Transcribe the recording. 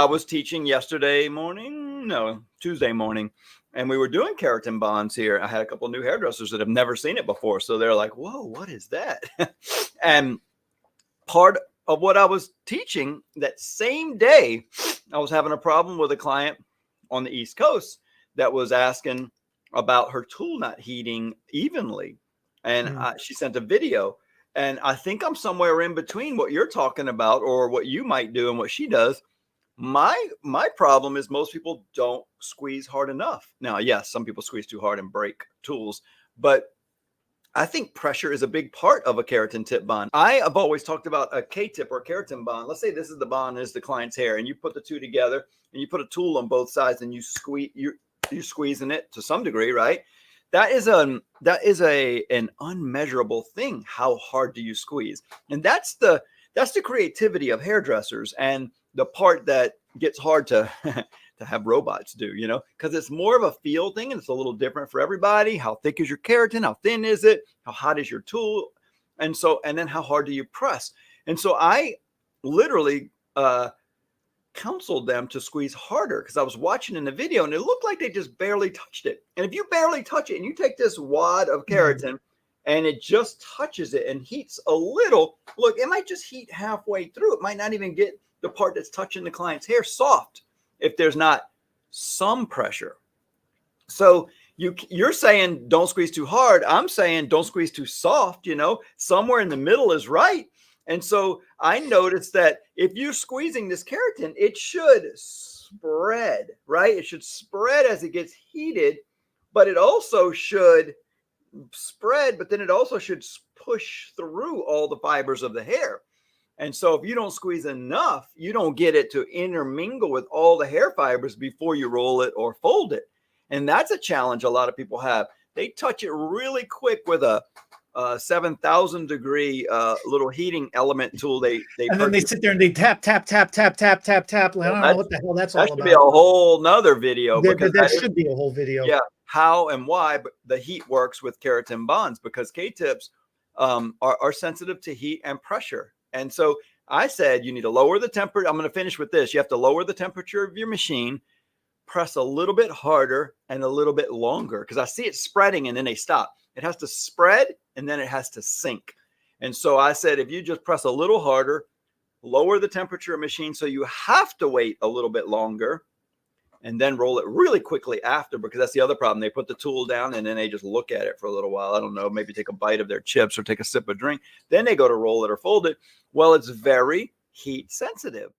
I was teaching Tuesday morning, and we were doing keratin bonds here. I had a couple of new hairdressers that have never seen it before. So they're like, whoa, what is that? And part of what I was teaching that same day, I was having a problem with a client on the East Coast that was asking about her tool not heating evenly. And she sent a video. And I think I'm somewhere in between what you're talking about or what you might do and what she does. My problem is most people don't squeeze hard enough. Now, yes, some people squeeze too hard and break tools, but I think pressure is a big part of a keratin tip bond. I have always talked about a K-tip or a keratin bond. Let's say this is the bond, is the client's hair, and you put the two together and you put a tool on both sides and you squeeze, you're squeezing it to some degree, right? That is an unmeasurable thing. How hard do you squeeze? And that's the creativity of hairdressers, and the part that gets hard to to have robots do, because it's more of a feel thing and it's a little different for everybody. How thick is your keratin? How thin is it? How hot is your tool? And then how hard do you press? And so I literally counseled them to squeeze harder, because I was watching in the video and it looked like they just barely touched it. And if you barely touch it and you take this wad of keratin and it just touches it and heats a little, look, it might just heat halfway through. It might not even get the part that's touching the client's hair soft if there's not some pressure. So you're saying don't squeeze too hard. I'm saying don't squeeze too soft. Somewhere in the middle is right. And so I noticed that if you're squeezing this keratin, it should spread, right? It should spread as it gets heated, but it also should spread, but then it also should push through all the fibers of the hair. And so if you don't squeeze enough, you don't get it to intermingle with all the hair fibers before you roll it or fold it. And that's a challenge a lot of people have. They touch it really quick with a 7,000 degree little heating element tool. And then they sit there and they tap. I don't know what the hell that's all about. That should be a whole nother video. That should be a whole video. Yeah, how and why the heat works with keratin bonds, because K-tips are sensitive to heat and pressure. And so I said, you need to lower the temperature. I'm going to finish with this. You have to lower the temperature of your machine, press a little bit harder and a little bit longer, because I see it spreading and then they stop. It has to spread and then it has to sink. And so I said, if you just press a little harder, lower the temperature of machine, so you have to wait a little bit longer, and then roll it really quickly after, because that's the other problem. They put the tool down and then they just look at it for a little while. I don't know, maybe take a bite of their chips or take a sip of drink. Then they go to roll it or fold it. Well, it's very heat sensitive.